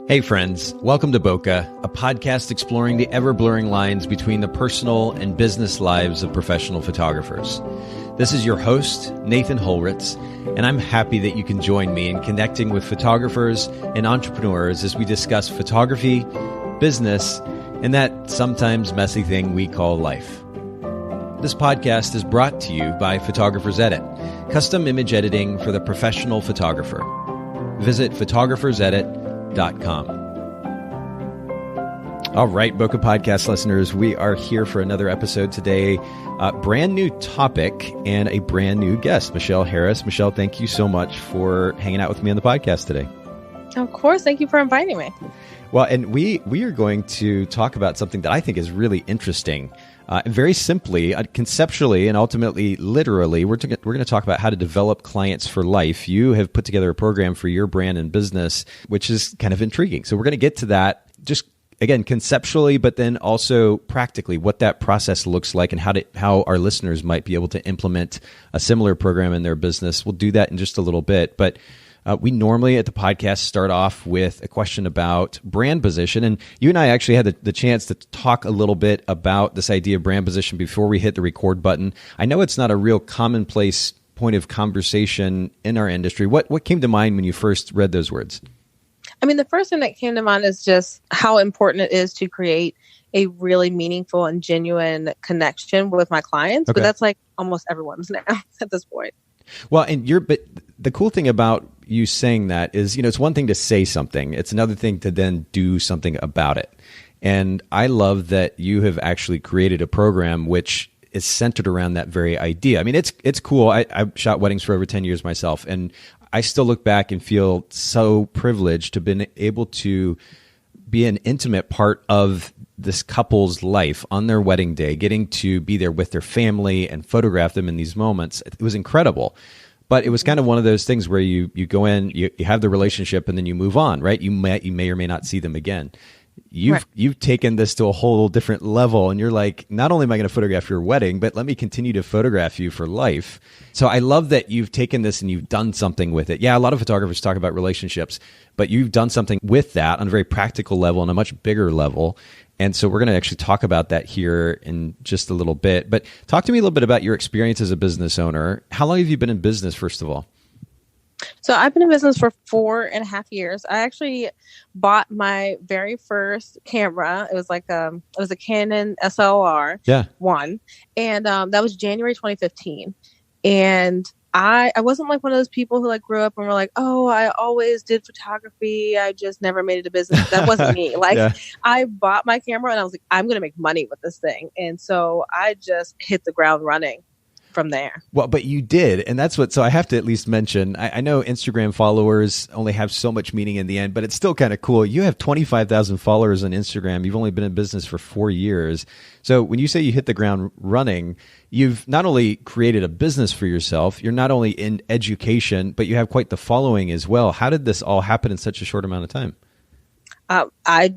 Hey friends, welcome to Bokeh, a podcast exploring the ever-blurring lines between the personal and business lives of professional photographers. This is your host, Nathan Holritz, and I'm happy that you can join me in connecting with photographers and entrepreneurs as we discuss photography, business, and that sometimes messy thing we call life. This podcast is brought to you by Photographers Edit, custom image editing for the professional photographer. Visit photographersedit.com. All right, Bokeh Podcast listeners, we are here for another episode today. Brand new topic and a brand new guest, Michelle Harris. Michelle, thank you so much for hanging out with me on the podcast today. Of course. Thank you for inviting me. Well, and we are going to talk about something that I think is really interesting. Very simply, conceptually, and ultimately, literally, we're going to talk about how to develop clients for life. You have put together a program for your brand and business, which is kind of intriguing. So we're going to get to that just, again, conceptually, but then also practically what that process looks like and how our listeners might be able to implement a similar program in their business. We'll do that in just a little bit. But we normally at the podcast start off with a question about brand position. And you and I actually had the chance to talk a little bit about this idea of brand position before we hit the record button. I know it's not a real commonplace point of conversation in our industry. What came to mind when you first read those words? I mean, the first thing that came to mind is just how important it is to create a really meaningful and genuine connection with my clients. Okay. But that's like almost everyone's now at this point. Well, but the cool thing about you saying that is, it's one thing to say something. It's another thing to then do something about it. And I love that you have actually created a program which is centered around that very idea. I mean, it's cool. I've shot weddings for over 10 years myself, and I still look back and feel so privileged to have been able to be an intimate part of this couple's life on their wedding day, getting to be there with their family and photograph them in these moments. It was incredible. But it was kind of one of those things where you go in, you have the relationship, and then you move on, right? You may or may not see them again. You've taken this to a whole different level, and you're like, not only am I going to photograph your wedding, but let me continue to photograph you for life. So I love that you've taken this and you've done something with it. Yeah, a lot of photographers talk about relationships, but you've done something with that on a very practical level, on a much bigger level. And so we're going to actually talk about that here in just a little bit. But talk to me a little bit about your experience as a business owner. How long have you been in business, first of all? So I've been in business for 4.5 years. I actually bought my very first camera. It was a Canon SLR-1. And that was January 2015. And I wasn't like one of those people who grew up and were like, oh, I always did photography. I just never made it a business. That wasn't me. I bought my camera and I was like, I'm going to make money with this thing. And so I just hit the ground running from there. Well, but you did. And so I have to at least mention, I know Instagram followers only have so much meaning in the end, but it's still kind of cool. You have 25,000 followers on Instagram. You've only been in business for 4 years. So when you say you hit the ground running, you've not only created a business for yourself, you're not only in education, but you have quite the following as well. How did this all happen in such a short amount of time? I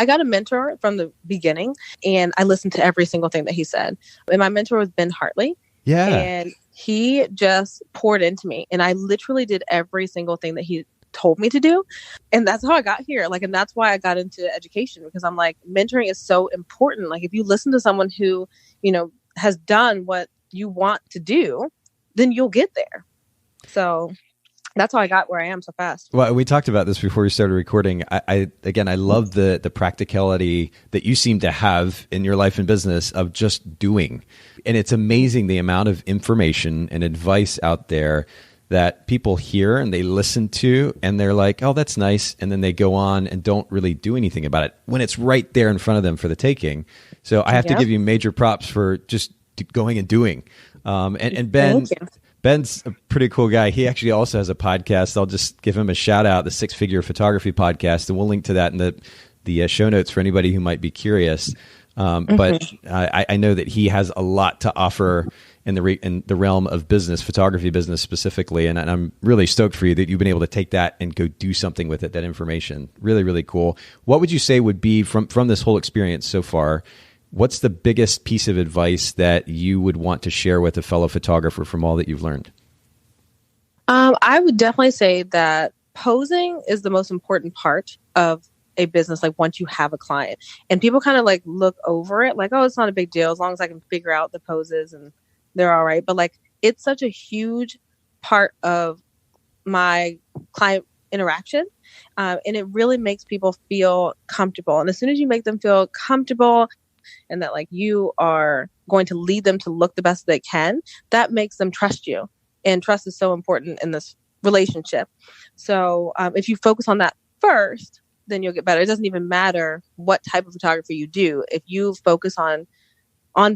got a mentor from the beginning, and I listened to every single thing that he said. And my mentor was Ben Hartley. Yeah. And he just poured into me, and I literally did every single thing that he told me to do. And that's how I got here. And that's why I got into education, because I'm like, mentoring is so important. If you listen to someone who, has done what you want to do, then you'll get there. So that's how I got where I am so fast. Well, we talked about this before we started recording. I love the practicality that you seem to have in your life and business of just doing. And it's amazing the amount of information and advice out there that people hear and they listen to, and they're like, oh, that's nice. And then they go on and don't really do anything about it when it's right there in front of them for the taking. So I have to give you major props for just going and doing. And Ben's a pretty cool guy. He actually also has a podcast. I'll just give him a shout out, the Six Figure Photography Podcast, and we'll link to that in the show notes for anybody who might be curious. But I know that he has a lot to offer in the realm of business, photography business specifically, and I'm really stoked for you that you've been able to take that and go do something with it. That information, really, really cool. What would you say would be from this whole experience so far? What's the biggest piece of advice that you would want to share with a fellow photographer from all that you've learned? I would definitely say that posing is the most important part of a business like once you have a client. And people kind of like look over it like, oh, it's not a big deal as long as I can figure out the poses and they're all right. But like, it's such a huge part of my client interaction. And it really makes people feel comfortable. And as soon as you make them feel comfortable and that like you are going to lead them to look the best they can, that makes them trust you. And trust is so important in this relationship. So if you focus on that first, then you'll get better. It doesn't even matter what type of photography you do. If you focus on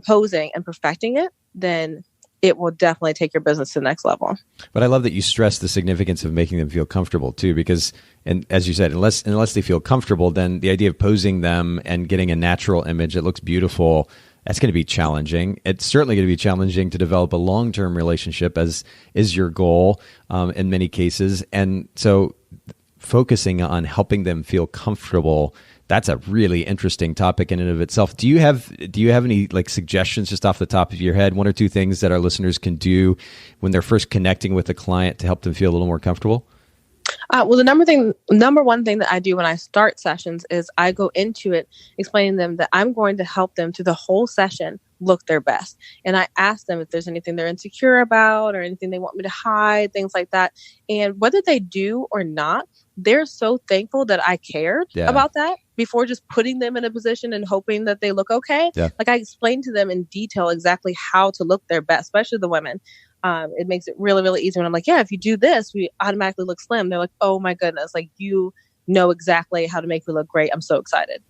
posing and perfecting it, then it will definitely take your business to the next level. But I love that you stress the significance of making them feel comfortable too, because, and as you said, unless they feel comfortable, then the idea of posing them and getting a natural image that looks beautiful, that's going to be challenging. It's certainly going to be challenging to develop a long-term relationship, as is your goal in many cases. And so focusing on helping them feel comfortable, that's a really interesting topic in and of itself. Do you have any like suggestions just off the top of your head, one or two things that our listeners can do when they're first connecting with a client to help them feel a little more comfortable? Well, the number one thing that I do when I start sessions is I go into it explaining them that I'm going to help them through the whole session look their best. And I ask them if there's anything they're insecure about or anything they want me to hide, things like that. And whether they do or not, they're so thankful that I cared about that before just putting them in a position and hoping that they look okay. Yeah. Like I explained to them in detail exactly how to look their best, especially the women. It makes it really, really easy when I'm like, yeah, if you do this, we automatically look slim. They're like, oh my goodness, like you know exactly how to make me look great. I'm so excited.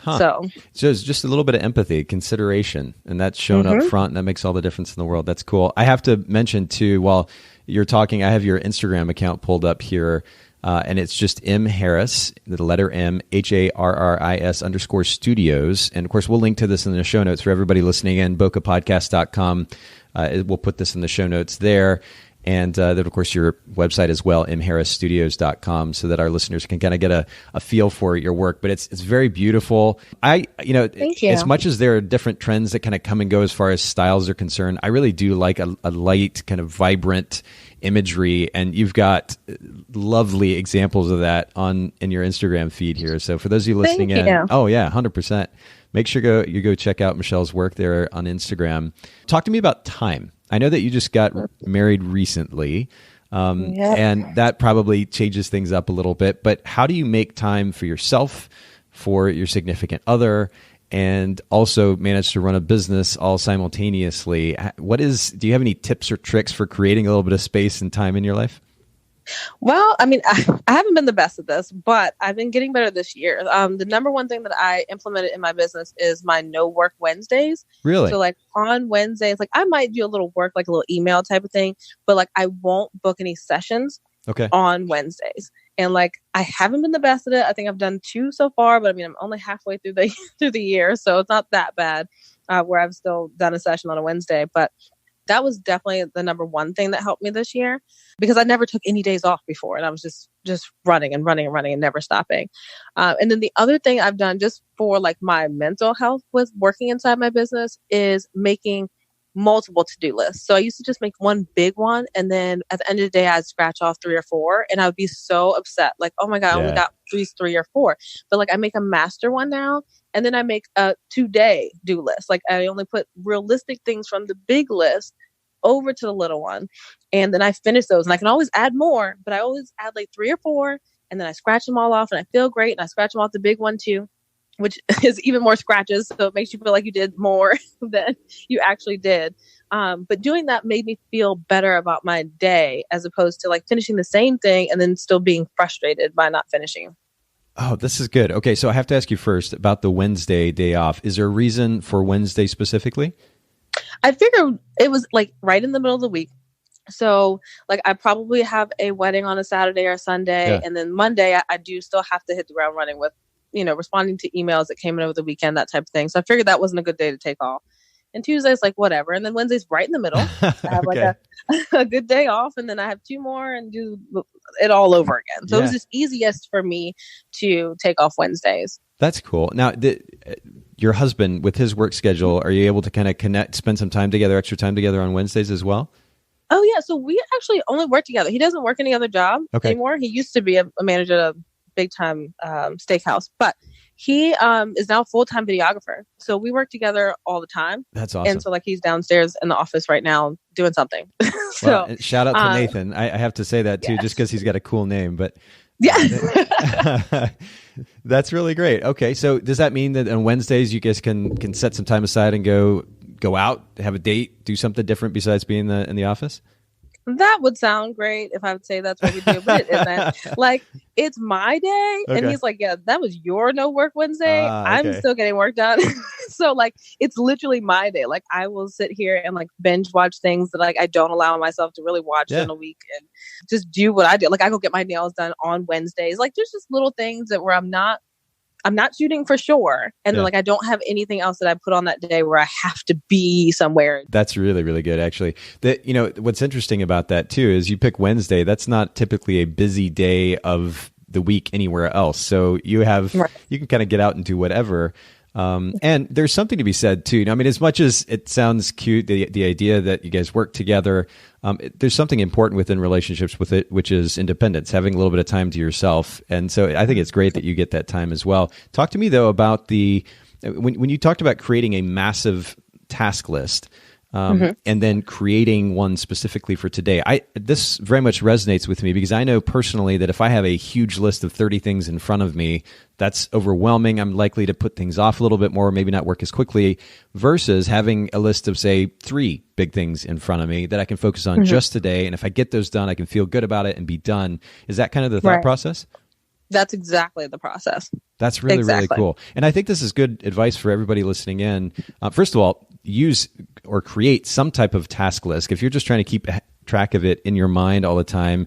So it's just a little bit of empathy, consideration, and that's shown up front, and that makes all the difference in the world. That's cool. I have to mention too, while you're talking, I have your Instagram account pulled up here, and it's just M Harris, the letter M, HARRIS _studios. And of course, we'll link to this in the show notes for everybody listening in, bokehpodcast.com. We'll put this in the show notes there. And then, of course, your website as well, mharrisstudios.com, so that our listeners can kind of get a feel for your work. But it's very beautiful. Thank you. As much as there are different trends that kind of come and go as far as styles are concerned, I really do like a light, kind of vibrant imagery. And you've got lovely examples of that in your Instagram feed here. So for those of you listening oh yeah, 100%. Make sure you go check out Michelle's work there on Instagram. Talk to me about time. I know that you just got married recently, and that probably changes things up a little bit. But how do you make time for yourself, for your significant other, and also manage to run a business all simultaneously? Do you have any tips or tricks for creating a little bit of space and time in your life? Well, I mean, I haven't been the best at this, but I've been getting better this year. The number one thing that I implemented in my business is my no work Wednesdays. Really? So like on Wednesdays, like I might do a little work, like a little email type of thing, but like I won't book any sessions on Wednesdays. And like, I haven't been the best at it. I think I've done 2 so far, but I mean, I'm only halfway through the year. So it's not that bad where I've still done a session on a Wednesday, but that was definitely the number one thing that helped me this year, because I never took any days off before. And I was just running and never stopping. And then the other thing I've done just for like my mental health with working inside my business is making multiple to-do lists. So I used to just make one big one. And then at the end of the day, I'd scratch off 3 or 4 and I would be so upset. Like, oh my God, I only got these 3 or 4. But like I make a master one now. And then I make a 2-day do list. Like I only put realistic things from the big list over to the little one. And then I finish those. And I can always add more, but I always add like 3 or 4. And then I scratch them all off and I feel great. And I scratch them off the big one too, which is even more scratches. So it makes you feel like you did more than you actually did. But doing that made me feel better about my day, as opposed to like finishing the same thing and then still being frustrated by not finishing. Oh, this is good. Okay, so I have to ask you first about the Wednesday day off. Is there a reason for Wednesday specifically? I figured it was like right in the middle of the week. So like I probably have a wedding on a Saturday or Sunday. And then Monday, I do still have to hit the ground running with, responding to emails that came in over the weekend, that type of thing. So I figured that wasn't a good day to take off. And Tuesday's like, whatever. And then Wednesday's right in the middle. I have like a good day off. And then I have 2 more and do it all over again. So it was just easiest for me to take off Wednesdays. That's cool. Now, your husband, with his work schedule, are you able to kind of spend some time together, extra time together on Wednesdays as well? Oh, yeah. So we actually only work together. He doesn't work any other job anymore. He used to be a manager at a big time steakhouse, but he is now a full-time videographer. So we work together all the time. That's awesome. And so like he's downstairs in the office right now doing something. So well, shout out to Nathan. I have to say that too, just because he's got a cool name, but yeah. That's really great. Okay. So does that mean that on Wednesdays you guys can set some time aside and go out, have a date, do something different besides being in the office? That would sound great if I would say that's what we do, but it isn't. Like, it's my day. Okay. And he's like, yeah, that was your no work Wednesday. Okay. I'm still getting work done. So like, it's literally my day. Like I will sit here and like binge watch things that like I don't allow myself to really watch in a week and just do what I do. Like I go get my nails done on Wednesdays. Like there's just little things that where I'm not shooting for sure. And then like, I don't have anything else that I put on that day where I have to be somewhere. That's really, really good. Actually, what's interesting about that too, is you pick Wednesday. That's not typically a busy day of the week anywhere else. So you can kind of get out and do whatever. And there's something to be said too. I mean, as much as it sounds cute, the idea that you guys work together, there's something important within relationships with it, which is independence, having a little bit of time to yourself. And so I think it's great that you get that time as well. Talk to me though about when you talked about creating a massive task list, and then creating one specifically for today. This very much resonates with me because I know personally that if I have a huge list of 30 things in front of me, that's overwhelming. I'm likely to put things off a little bit more, maybe not work as quickly, versus having a list of, say, 3 big things in front of me that I can focus on just today. And if I get those done, I can feel good about it and be done. Is that kind of the thought process? That's exactly the process. That's really, really cool. And I think this is good advice for everybody listening in. First of all, use or create some type of task list. If you're just trying to keep track of it in your mind all the time,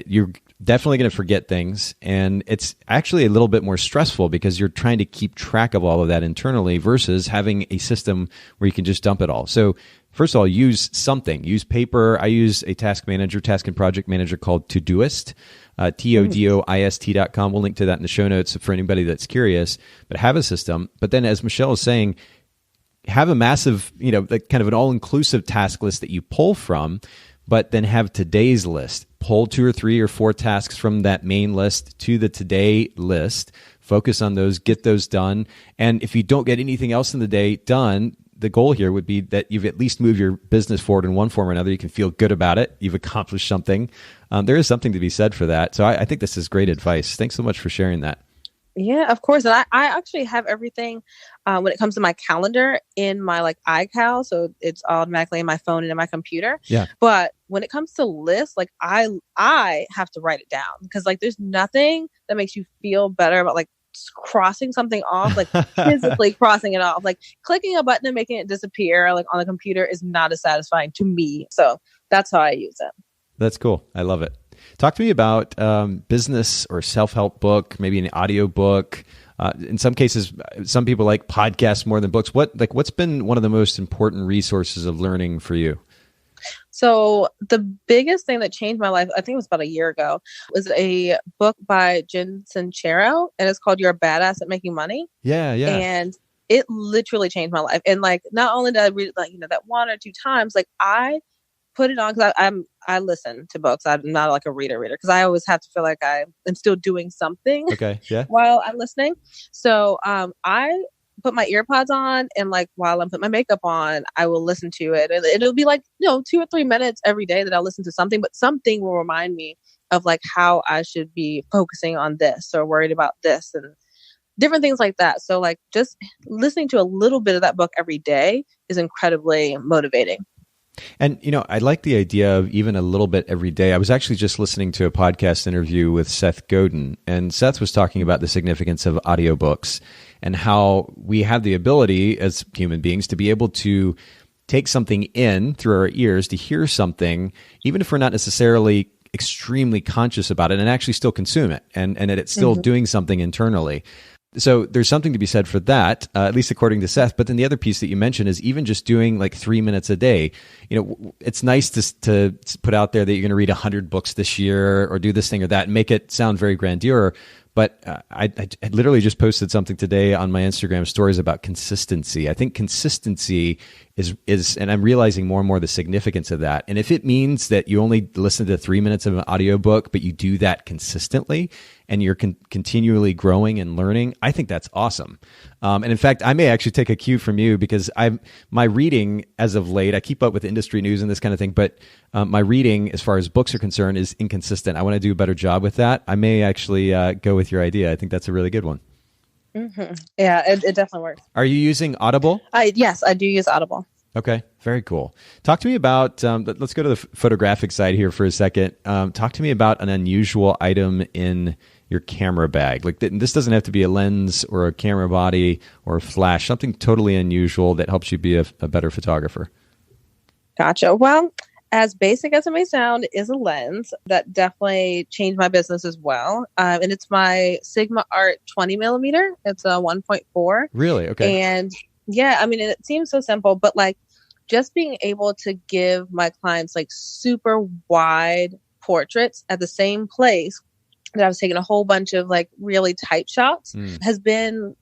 you're definitely going to forget things. And it's actually a little bit more stressful because you're trying to keep track of all of that internally versus having a system where you can just dump it all. So first of all, use something. Use paper. I use a task and project manager called Todoist. TODOIST.com. We'll link to that in the show notes for anybody that's curious, but have a system. But then as Michelle is saying, have a massive, kind of an all-inclusive task list that you pull from, but then have today's list. Pull 2 or 3 or 4 tasks from that main list to the today list. Focus on those, get those done. And if you don't get anything else in the day done, the goal here would be that you've at least moved your business forward in one form or another. You can feel good about it. You've accomplished something. There is something to be said for that. So I think this is great advice. Thanks so much for sharing that. Yeah, of course. And I actually have everything when it comes to my calendar in my iCal. So it's automatically in my phone and in my computer. Yeah. But when it comes to lists, I have to write it down because there's nothing that makes you feel better about crossing something off, physically crossing it off, clicking a button and making it disappear on the computer is not as satisfying to me. So that's how I use it. That's cool. I love it. Talk to me about business or self-help book, maybe an audiobook. In some cases, some people like podcasts more than books. What's been one of the most important resources of learning for you? So the biggest thing that changed my life, I think it was about a year ago, was a book by Jen Sincero, and it's called You're a Badass at Making Money. Yeah. And it literally changed my life. And not only did I read it that 1 or 2 times, I put it on because I listen to books. I'm not a reader because I always have to feel like I am still doing something while I'm listening. So I put my earpods on and while I'm putting my makeup on, I will listen to it. And it'll be 2 or 3 minutes every day that I'll listen to something, but something will remind me of how I should be focusing on this or worried about this and different things like that. So just listening to a little bit of that book every day is incredibly motivating. And, I like the idea of even a little bit every day. I was actually just listening to a podcast interview with Seth Godin, and Seth was talking about the significance of audiobooks and how we have the ability as human beings to be able to take something in through our ears, to hear something, even if we're not necessarily extremely conscious about it, and actually still consume it, and that it's still doing something internally. So there's something to be said for that, at least according to Seth. But then the other piece that you mentioned is even just doing 3 minutes a day. It's nice to put out there that you're going to read 100 books this year or do this thing or that and make it sound very grandeur. But I literally just posted something today on my Instagram stories about consistency. I think consistency is, and I'm realizing more and more the significance of that. And if it means that you only listen to 3 minutes of an audiobook, but you do that consistently and you're continually growing and learning, I think that's awesome. And in fact, I may actually take a cue from you because my reading as of late, I keep up with industry news and this kind of thing, but my reading as far as books are concerned is inconsistent. I want to do a better job with that. I may actually go with your idea. I think that's a really good one. Mm-hmm. Yeah, it definitely works. Are you using Audible? Yes, I do use Audible. Okay, very cool. Talk to me about, let's go to the photographic side here for a second. Talk to me about an unusual item in your camera bag. Like this doesn't have to be a lens or a camera body or a flash, something totally unusual that helps you be a better photographer. Gotcha. Well, as basic as it may sound, is a lens that definitely changed my business as well. And it's my Sigma Art 20 millimeter. It's a 1.4. Really? Okay. And yeah, I mean, it seems so simple, but like just being able to give my clients like super wide portraits at the same place that I was taking a whole bunch of like really tight shots has been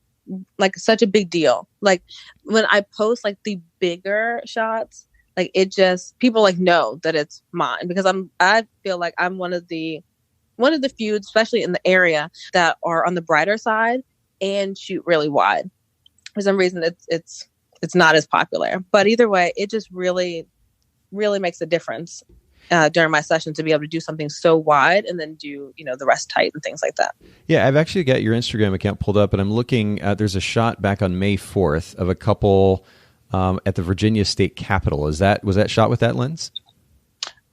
like such a big deal. Like when I post like the bigger shots, like it just, people like know that it's mine because I feel like I'm one of the few, especially in the area, that are on the brighter side and shoot really wide. For some reason, it's not as popular. But either way, it just really, really makes a difference during my session to be able to do something so wide and then do, the rest tight and things like that. Yeah, I've actually got your Instagram account pulled up and I'm looking at, there's a shot back on May 4th of a couple at the Virginia State Capitol. Was that shot with that lens?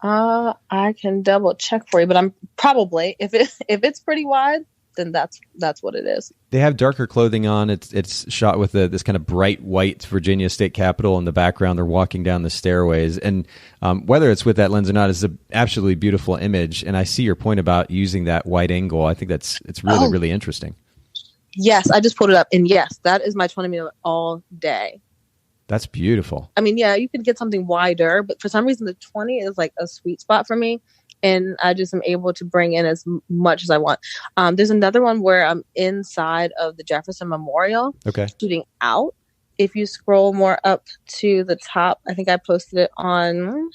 I can double check for you, but I'm probably, if it's pretty wide, then that's what it is. They have darker clothing on. It's shot with this kind of bright white Virginia State Capitol in the background. They're walking down the stairways, and whether it's with that lens or not, is an absolutely beautiful image. And I see your point about using that wide angle. I think it's really really interesting. Yes, I just pulled it up, and yes, that is my 20 millimeter all day. That's beautiful. I mean, yeah, you could get something wider, but for some reason, the 20 is like a sweet spot for me. And I just am able to bring in as much as I want. There's another one where I'm inside of the Jefferson Memorial, shooting out. If you scroll more up to the top, I think I posted it on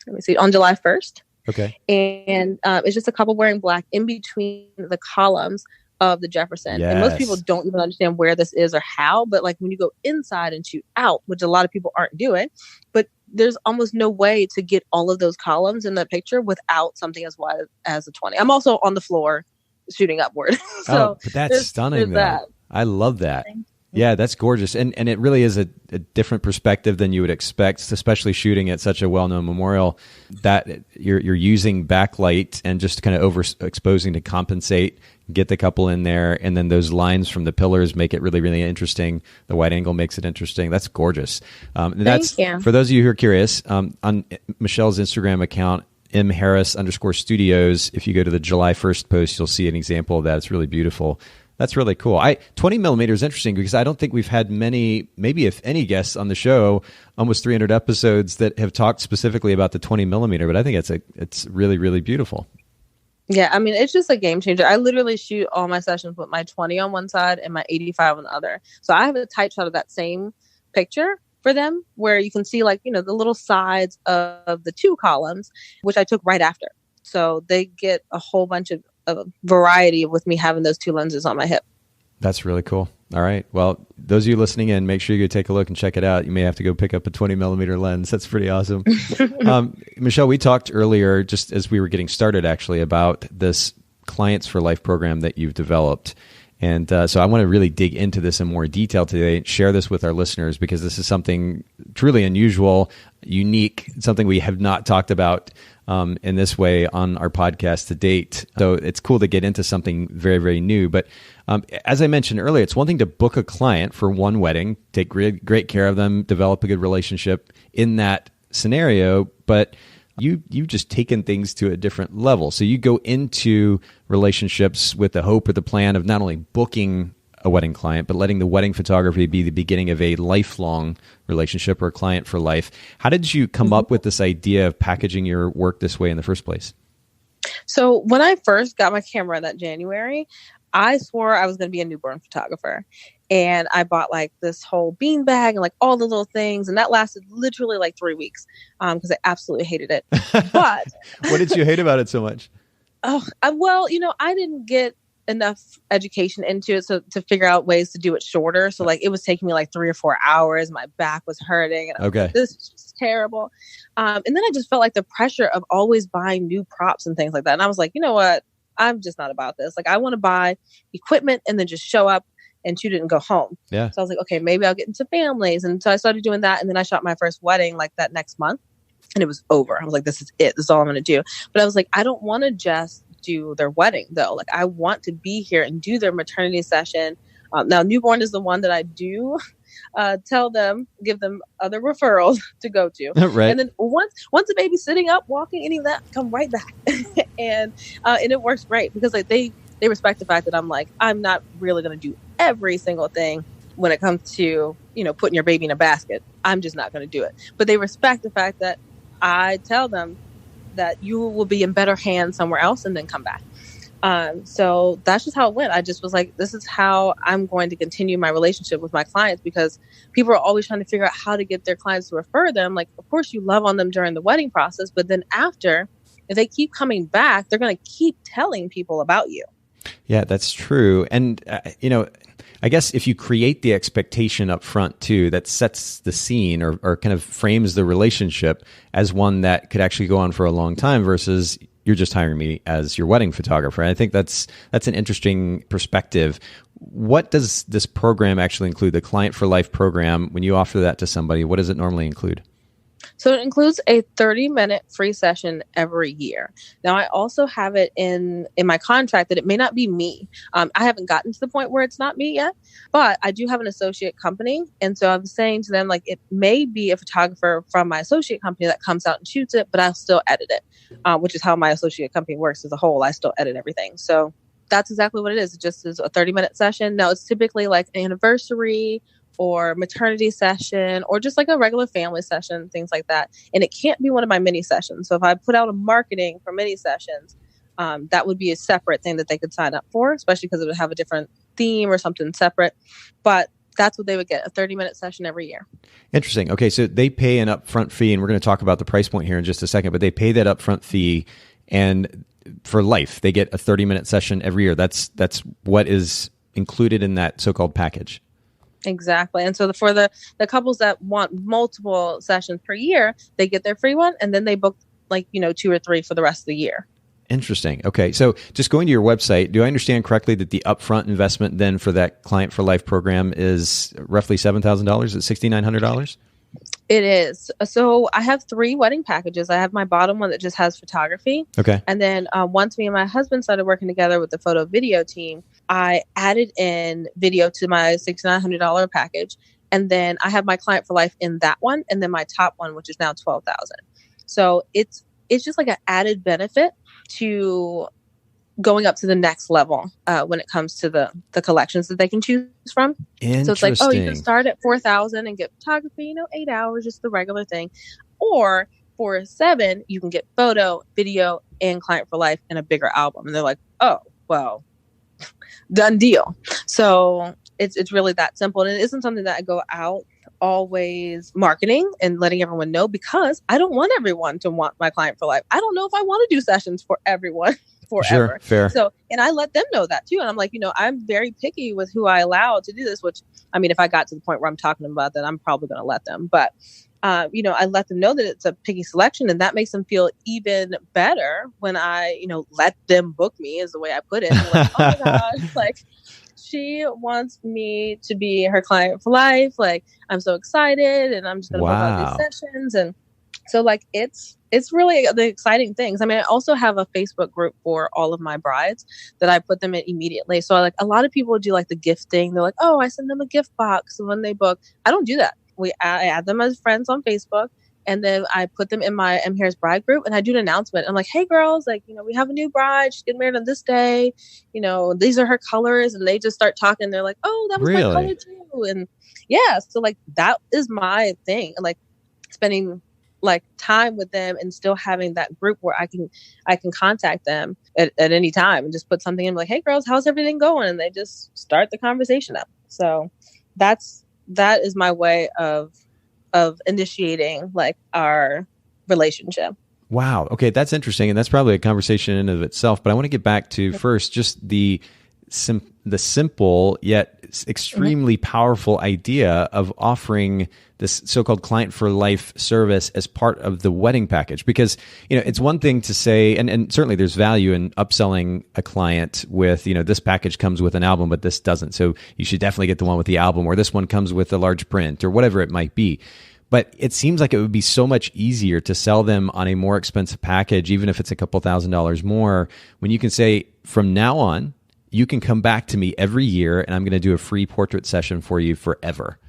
July 1st. Okay. And it's just a couple wearing black in between the columns of the Jefferson. Yes. And most people don't even understand where this is or how, but like when you go inside and shoot out, which a lot of people aren't doing, but there's almost no way to get all of those columns in the picture without something as wide as a 20. I'm also on the floor shooting upward. So but that's stunning though. I love that. Yeah, that's gorgeous. And it really is a different perspective than you would expect, especially shooting at such a well-known memorial, that you're using backlight and just kind of overexposing to compensate, get the couple in there, and then those lines from the pillars make it really, really interesting. The wide angle makes it interesting. That's gorgeous. And that's, for those of you who are curious, on Michelle's Instagram account, mharris_studios, if you go to the July 1st post, you'll see an example of that. It's really beautiful. That's really cool. 20 millimeter is interesting because I don't think we've had many, maybe if any guests on the show, almost 300 episodes that have talked specifically about the 20 millimeter, but I think it's really, really beautiful. Yeah, I mean, it's just a game changer. I literally shoot all my sessions with my 20 on one side and my 85 on the other. So I have a tight shot of that same picture for them where you can see like, the little sides of the two columns, which I took right after. So they get a whole bunch of variety with me having those two lenses on my hip. That's really cool. All right. Well, those of you listening in, make sure you go take a look and check it out. You may have to go pick up a 20 millimeter lens. That's pretty awesome. Michelle, we talked earlier, just as we were getting started actually, about this Clients for Life program that you've developed. And so I want to really dig into this in more detail today, share this with our listeners, because this is something truly unusual, unique, something we have not talked about in this way on our podcast to date. So it's cool to get into something very, very new. But as I mentioned earlier, it's one thing to book a client for one wedding, take great care of them, develop a good relationship in that scenario, but you've just taken things to a different level. So you go into relationships with the hope or the plan of not only booking a wedding client, but letting the wedding photography be the beginning of a lifelong relationship or a client for life. How did you come up with this idea of packaging your work this way in the first place? So when I first got my camera that January, I swore I was going to be a newborn photographer. And I bought like this whole bean bag and like all the little things. And that lasted literally like 3 weeks because I absolutely hated it. But what did you hate about it so much? Well, I didn't get enough education into it to figure out ways to do it shorter. So like it was taking me like 3 or 4 hours. My back was hurting. And I was like, this is just terrible. And then I just felt like the pressure of always buying new props and things like that. And I was like, you know what? I'm just not about this. Like I want to buy equipment and then just show up and shoot it and go home. Yeah. So I was like, okay, maybe I'll get into families. And so I started doing that. And then I shot my first wedding like that next month and it was over. I was like, this is it. This is all I'm going to do. But I was like, I don't want to just do their wedding though. Like I want to be here and do their maternity session. Now newborn is the one that I do tell them, give them other referrals to go to. Right. And then once the baby's sitting up, walking, any of that, come right back. and it works great because like they respect the fact that I'm not really going to do every single thing when it comes to, putting your baby in a basket. I'm just not going to do it. But they respect the fact that I tell them that you will be in better hands somewhere else and then come back. So that's just how it went. I just was like, this is how I'm going to continue my relationship with my clients because people are always trying to figure out how to get their clients to refer them. Like, of course you love on them during the wedding process, but then after, if they keep coming back, they're going to keep telling people about you. Yeah, that's true. And, I guess if you create the expectation up front too, that sets the scene or kind of frames the relationship as one that could actually go on for a long time versus you're just hiring me as your wedding photographer. And I think that's an interesting perspective. What does this program actually include? The Client for Life program, when you offer that to somebody, what does it normally include? So it includes a 30-minute free session every year. Now, I also have it in my contract that it may not be me. I haven't gotten to the point where it's not me yet, but I do have an associate company. And so I'm saying to them, like, it may be a photographer from my associate company that comes out and shoots it, but I'll still edit it, which is how my associate company works as a whole. I still edit everything. So that's exactly what it is. It just is a 30-minute session. Now, it's typically like an anniversary or maternity session, or just like a regular family session, things like that. And it can't be one of my mini sessions. So if I put out a marketing for mini sessions, that would be a separate thing that they could sign up for, especially because it would have a different theme or something separate. But that's what they would get, a 30-minute session every year. Interesting. Okay, so they pay an upfront fee, and we're going to talk about the price point here in just a second, but they pay that upfront fee, and for life, they get a 30-minute session every year. That's what is included in that so-called package. Exactly. And so for the couples that want multiple sessions per year, they get their free one and then they book 2 or 3 for the rest of the year. Interesting. Okay. So just going to your website, do I understand correctly that the upfront investment then for that Client for Life program is roughly $7,000? Is it $6,900? It is. So I have 3 wedding packages. I have my bottom one that just has photography. Okay. And then once me and my husband started working together with the photo video team, I added in video to my $6,900 package. And then I have my Client for Life in that one. And then my top one, which is now $12,000. So it's just like an added benefit to going up to the next level when it comes to the collections that they can choose from. So it's like, oh, you can start at $4,000 and get photography, 8 hours, just the regular thing. Or for $7,000, you can get photo, video, and Client for Life and a bigger album. And they're like, oh, well, done deal. So it's really that simple. And it isn't something that I go out always marketing and letting everyone know because I don't want everyone to want my Client for Life. I don't know if I want to do sessions for everyone forever. Sure, fair. So, and I let them know that too. And I'm like, I'm very picky with who I allow to do this, which, I mean, if I got to the point where I'm talking about that, I'm probably going to let them. But, I let them know that it's a picky selection, and that makes them feel even better when I, let them book me, is the way I put it. Like, oh my gosh, like, she wants me to be her Client for Life. Like, I'm so excited, and I'm just going to book all these sessions. And so, like, it's really the exciting things. I mean, I also have a Facebook group for all of my brides that I put them in immediately. So, like, a lot of people do like the gift thing. They're like, oh, I send them a gift box when they book. I don't do that. I add them as friends on Facebook, and then I put them in my I'm Here's Bride group, and I do an announcement. I'm like, hey girls, like, we have a new bride. She's getting married on this day. These are her colors. And they just start talking. They're like, oh, that was my color too. And yeah, so like, that is my thing. And like spending like time with them and still having that group where I can contact them at any time and just put something in like, hey girls, how's everything going? And they just start the conversation up. So that is my way of initiating like our relationship. Wow. Okay. That's interesting. And that's probably a conversation in and of itself, but I want to get back to first just the simple yet extremely powerful idea of offering this so-called client for life service as part of the wedding package. Because, it's one thing to say, and certainly there's value in upselling a client with, this package comes with an album, but this doesn't. So you should definitely get the one with the album, or this one comes with a large print, or whatever it might be. But it seems like it would be so much easier to sell them on a more expensive package, even if it's a couple $1,000s more, when you can say, from now on, you can come back to me every year and I'm going to do a free portrait session for you forever.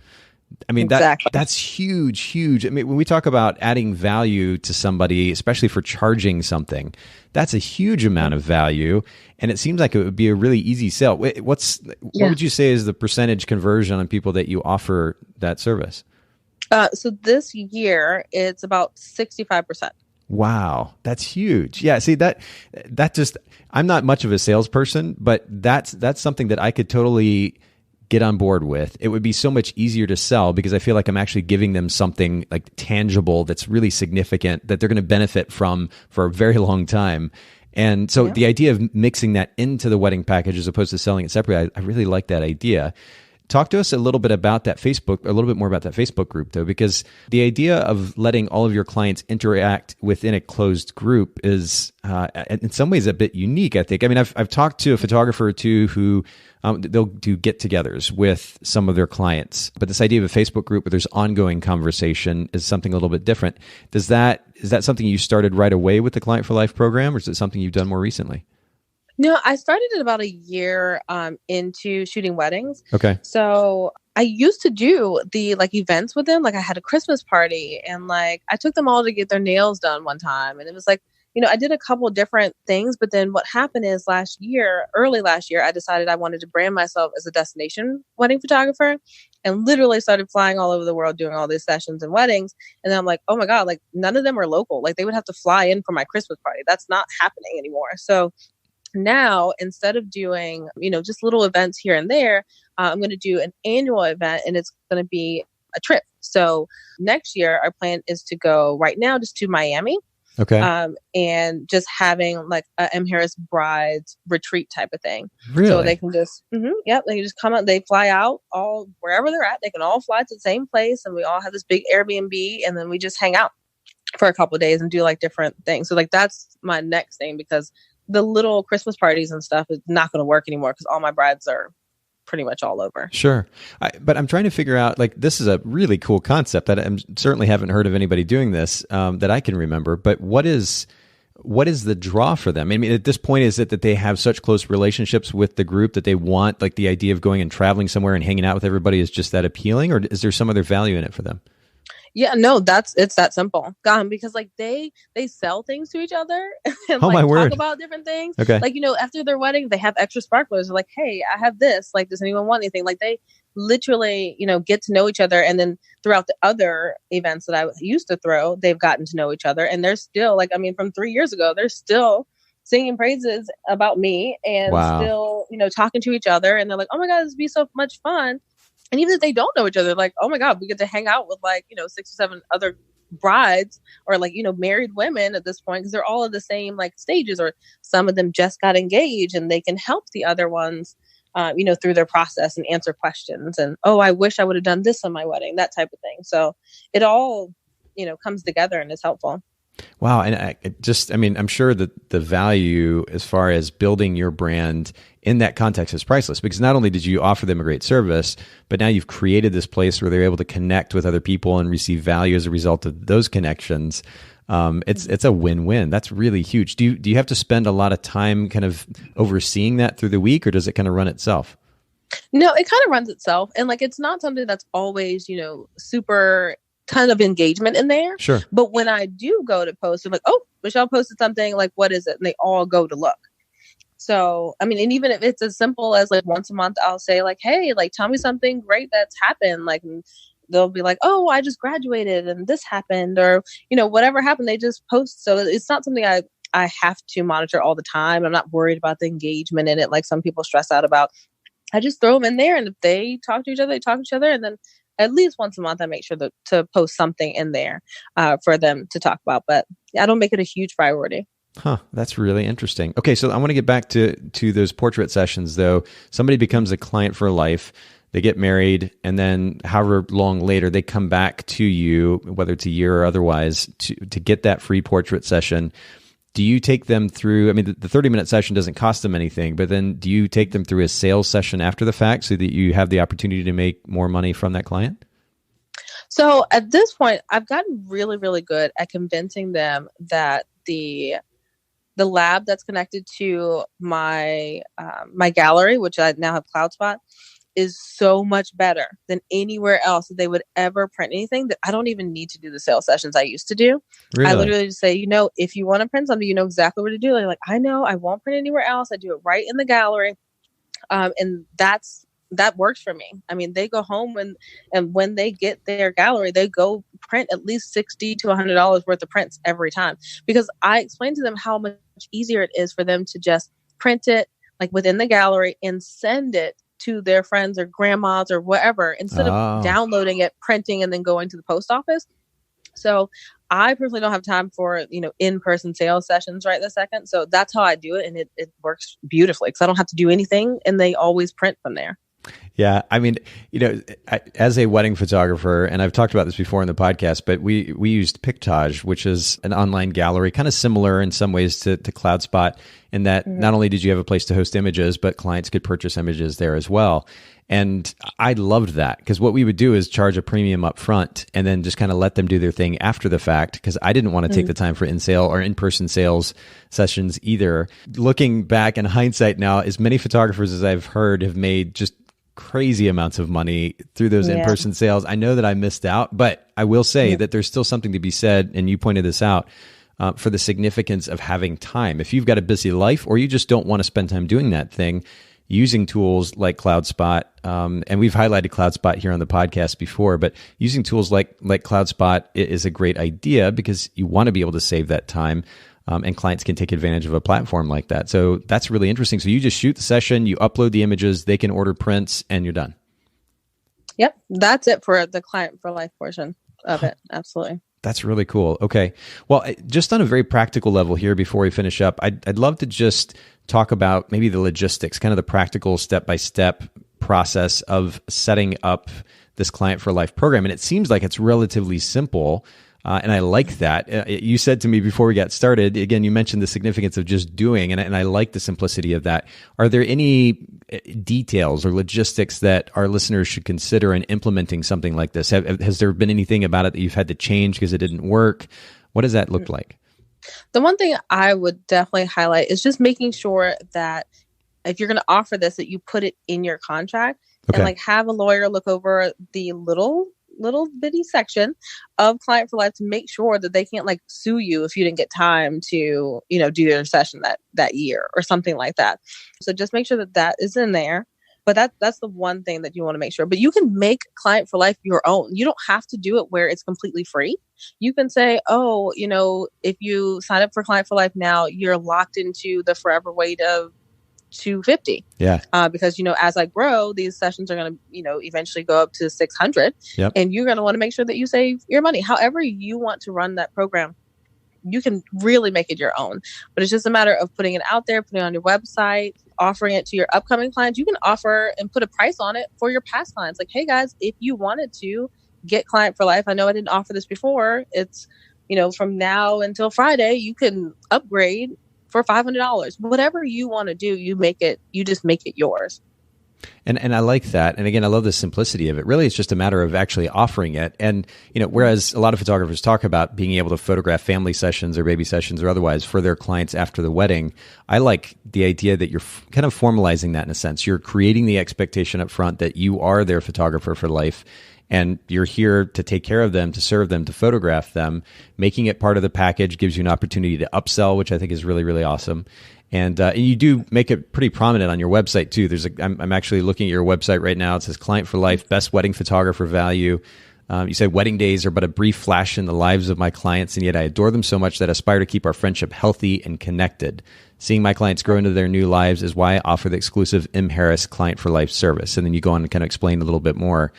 I mean, exactly. That's huge, huge. I mean, when we talk about adding value to somebody, especially for charging something, that's a huge amount of value. And it seems like it would be a really easy sell. What would you say is the percentage conversion on people that you offer that service? So this year, it's about 65%. Wow, that's huge. Yeah, see that just, I'm not much of a salesperson, but that's something that I could totally get on board with. It would be so much easier to sell because I feel like I'm actually giving them something like tangible that's really significant that they're going to benefit from for a very long time. And so the idea of mixing that into the wedding package as opposed to selling it separately, I really like that idea. Talk to us a little bit more about that Facebook group, though, because the idea of letting all of your clients interact within a closed group is, in some ways, a bit unique, I think. I mean, I've talked to a photographer or two who they'll do get-togethers with some of their clients, but this idea of a Facebook group where there's ongoing conversation is something a little bit different. Is that something you started right away with the Client for Life program, or is it something you've done more recently? No, I started it about a year into shooting weddings. Okay. So I used to do the like events with them. Like I had a Christmas party and like I took them all to get their nails done one time. And it was like, I did a couple different things. But then what happened is early last year, I decided I wanted to brand myself as a destination wedding photographer and literally started flying all over the world doing all these sessions and weddings. And then I'm like, oh my God, like none of them are local. Like they would have to fly in for my Christmas party. That's not happening anymore. So now, instead of doing, just little events here and there, I'm going to do an annual event and it's going to be a trip. So next year, our plan is to go right now just to Miami. Okay. And just having like a M. Harris Brides retreat type of thing. Really? So they can just, they can just come out, they fly out all wherever they're at. They can all fly to the same place and we all have this big Airbnb and then we just hang out for a couple of days and do like different things. So like that's my next thing because the little Christmas parties and stuff is not going to work anymore because all my brides are pretty much all over. Sure. But I'm trying to figure out, like, this is a really cool concept that I certainly haven't heard of anybody doing this that I can remember. But what is the draw for them? I mean, at this point, is it that they have such close relationships with the group that they want, like the idea of going and traveling somewhere and hanging out with everybody is just that appealing? Or is there some other value in it for them? Yeah, no, it's that simple. Because like they sell things to each other and my word. Talk about different things. Okay. Like, after their wedding, they have extra sparklers. They're like, hey, I have this. Like, does anyone want anything? Like they literally, get to know each other. And then throughout the other events that I used to throw, they've gotten to know each other. And they're still from 3 years ago, they're still singing praises about me and still, talking to each other. And they're like, oh my God, this would be so much fun. And even if they don't know each other, like, oh my God, we get to hang out with 6 or 7 other brides or married women at this point because they're all at the same stages, or some of them just got engaged and they can help the other ones, through their process and answer questions. And, oh, I wish I would have done this on my wedding, that type of thing. So it all, comes together and is helpful. Wow. And I'm sure that the value as far as building your brand in that context is priceless, because not only did you offer them a great service, but now you've created this place where they're able to connect with other people and receive value as a result of those connections. It's a win-win. That's really huge. Do you have to spend a lot of time kind of overseeing that through the week, or does it kind of run itself? No, it kind of runs itself. And it's not something that's always, super ton of engagement in there. Sure. But when I do go to post, I'm like, oh, Michelle posted something, what is it? And they all go to look. So, and even if it's as simple as once a month, I'll say hey, tell me something great that's happened. they'll be like, oh, I just graduated and this happened, or, whatever happened, they just post. So it's not something I have to monitor all the time. I'm not worried about the engagement in it like some people stress out about. I just throw them in there, and if they talk to each other, they talk to each other, and then at least once a month I make sure to post something in there for them to talk about. But I don't make it a huge priority. Huh, that's really interesting. Okay, so I want to get back to those portrait sessions though. Somebody becomes a client for life, they get married, and then however long later they come back to you, whether it's a year or otherwise, to get that free portrait session. Do you take them through, the 30-minute session doesn't cost them anything, but then do you take them through a sales session after the fact so that you have the opportunity to make more money from that client? So at this point, I've gotten really, really good at convincing them that the lab that's connected to my my gallery, which I now have CloudSpot, is so much better than anywhere else that they would ever print anything, that I don't even need to do the sales sessions I used to do. Really? I literally just say, if you want to print something, you know exactly what to do. They're like, I know, I won't print anywhere else. I do it right in the gallery. And that works for me. They go home and when they get their gallery, they go print at least $60 to $100 worth of prints every time, because I explain to them how much easier it is for them to just print it like within the gallery and send it to their friends or grandmas or whatever, instead of downloading it, printing, and then going to the post office. So I personally don't have time for, in-person sales sessions right this second. So that's how I do it. And it works beautifully because I don't have to do anything, and they always print from there. Yeah. As a wedding photographer, and I've talked about this before in the podcast, but we used Pictage, which is an online gallery, kind of similar in some ways to CloudSpot, in that not only did you have a place to host images, but clients could purchase images there as well. And I loved that, because what we would do is charge a premium up front and then just kind of let them do their thing after the fact, because I didn't want to take the time for in-sale or in-person sales sessions either. Looking back in hindsight now, as many photographers as I've heard have made just crazy amounts of money through those in-person sales. I know that I missed out, but I will say that there's still something to be said, and you pointed this out, for the significance of having time. If you've got a busy life, or you just don't want to spend time doing that thing, using tools like CloudSpot, and we've highlighted CloudSpot here on the podcast before, but using tools like CloudSpot is a great idea, because you want to be able to save that time. And clients can take advantage of a platform like that. So that's really interesting. So you just shoot the session, you upload the images, they can order prints, and you're done. Yep. That's it for the client for life portion of it. Absolutely. That's really cool. Okay. Well, just on a very practical level here, before we finish up, I'd love to just talk about maybe the logistics, kind of the practical step-by-step process of setting up this client for life program. And it seems like it's relatively simple. And I like that. You said to me before we got started, again, you mentioned the significance of just doing, and I like the simplicity of that. Are there any details or logistics that our listeners should consider in implementing something like this? Has there been anything about it that you've had to change because it didn't work? What does that look like? The one thing I would definitely highlight is just making sure that if you're going to offer this, that you put it in your contract, and like have a lawyer look over the little bitty section of Client for Life to make sure that they can't like sue you if you didn't get time to, do your session that year or something like that. So just make sure that is in there. But that's the one thing that you want to make sure. But you can make Client for Life your own. You don't have to do it where it's completely free. You can say, if you sign up for Client for Life now, you're locked into the forever wait of $250. Yeah. Because, as I grow, these sessions are going to, eventually go up to $600. Yep. And you're going to want to make sure that you save your money. However you want to run that program, you can really make it your own. But it's just a matter of putting it out there, putting it on your website, offering it to your upcoming clients. You can offer and put a price on it for your past clients. Like, hey guys, if you wanted to get Client for Life, I know I didn't offer this before. It's, from now until Friday, you can upgrade for $500. Whatever you want to do, you just make it yours. And I like that. And again, I love the simplicity of it. Really, it's just a matter of actually offering it. And, whereas a lot of photographers talk about being able to photograph family sessions or baby sessions or otherwise for their clients after the wedding, I like the idea that you're kind of formalizing that in a sense. You're creating the expectation up front that you are their photographer for life. And you're here to take care of them, to serve them, to photograph them. Making it part of the package gives you an opportunity to upsell, which I think is really, really awesome. And you do make it pretty prominent on your website too. I'm actually looking at your website right now. It says Client for Life, best wedding photographer value. You said wedding days are but a brief flash in the lives of my clients, and yet I adore them so much that I aspire to keep our friendship healthy and connected. Seeing my clients grow into their new lives is why I offer the exclusive M. Harris Client for Life service. And then you go on and kind of explain a little bit more.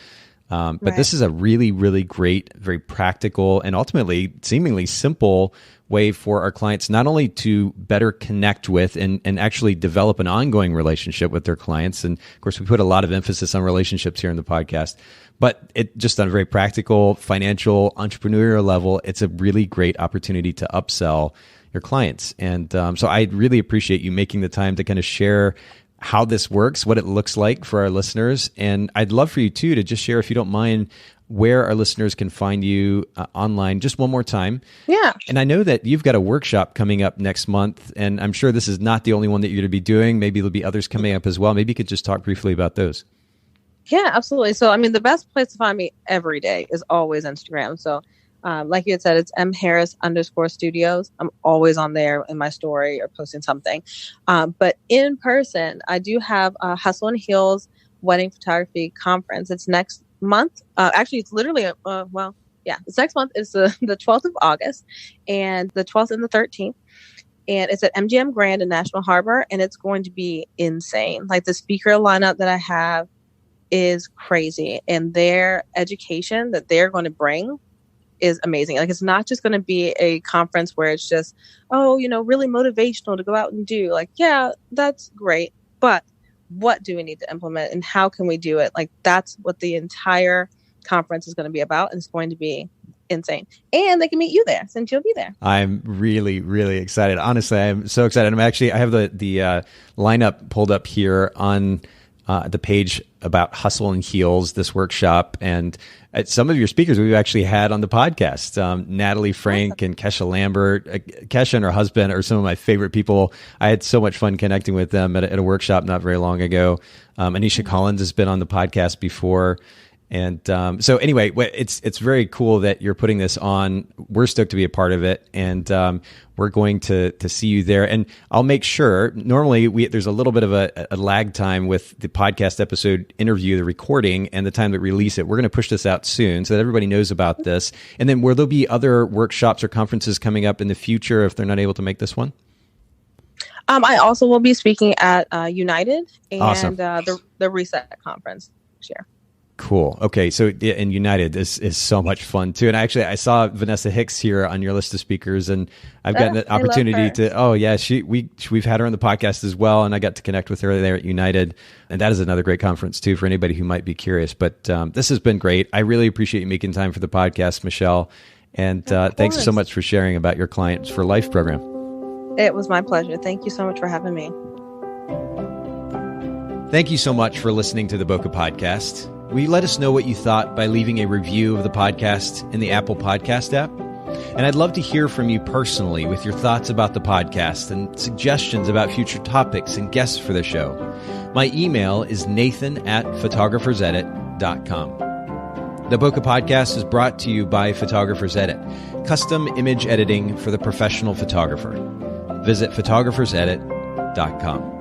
But this is a really, really great, very practical, and ultimately seemingly simple way for our clients not only to better connect with and actually develop an ongoing relationship with their clients. And of course, we put a lot of emphasis on relationships here in the podcast, but it just on a very practical, financial, entrepreneurial level, it's a really great opportunity to upsell your clients. And so I really appreciate you making the time to kind of share how this works, what it looks like for our listeners. And I'd love for you too to just share, if you don't mind, where our listeners can find you online just one more time. Yeah. And I know that you've got a workshop coming up next month, and I'm sure this is not the only one that you're going to be doing. Maybe there'll be others coming up as well. Maybe you could just talk briefly about those. Yeah, absolutely. So, I mean, the best place to find me every day is always Instagram. So, like you had said, it's mharris_studios. I'm always on there in my story or posting something. But in person, I do have a Hustle and Heels wedding photography conference. It's next month. Actually, it's literally, it's next month. It's the 12th of August and the 12th and the 13th. And it's at MGM Grand in National Harbor. And it's going to be insane. Like the speaker lineup that I have is crazy. And their education that they're going to bring is amazing. Like, it's not just going to be a conference where it's just, really motivational to go out and do. Like, yeah, that's great. But what do we need to implement and how can we do it? Like, that's what the entire conference is going to be about. And it's going to be insane. And they can meet you there since you'll be there. I'm really, really excited. Honestly, I'm so excited. I have the lineup pulled up here on the page about Hustle and Heels, this workshop. And some of your speakers we've actually had on the podcast, Natalie Frank and Kesha Lambert. Kesha and her husband are some of my favorite people. I had so much fun connecting with them at a workshop not very long ago. Anisha Collins has been on the podcast before. And so anyway, it's very cool that you're putting this on. We're stoked to be a part of it, and we're going to see you there. And I'll make sure. Normally, there's a little bit of a lag time with the podcast episode interview, the recording, and the time that we release it. We're going to push this out soon so that everybody knows about this. And then will there be other workshops or conferences coming up in the future if they're not able to make this one? I also will be speaking at United and awesome. the Reset conference this year. Cool. Okay. So and United is so much fun too. And actually I saw Vanessa Hicks here on your list of speakers, and I've gotten the opportunity to, we've had her on the podcast as well. And I got to connect with her there at United. And that is another great conference too, for anybody who might be curious, but this has been great. I really appreciate you making time for the podcast, Michelle. And thanks so much for sharing about your Clients for Life program. It was my pleasure. Thank you so much for having me. Thank you so much for listening to the Bokeh Podcast. Will you let us know what you thought by leaving a review of the podcast in the Apple Podcast app? And I'd love to hear from you personally with your thoughts about the podcast and suggestions about future topics and guests for the show. My email is nathan@photographersedit.com. The Bokeh Podcast is brought to you by Photographers Edit, custom image editing for the professional photographer. Visit photographersedit.com.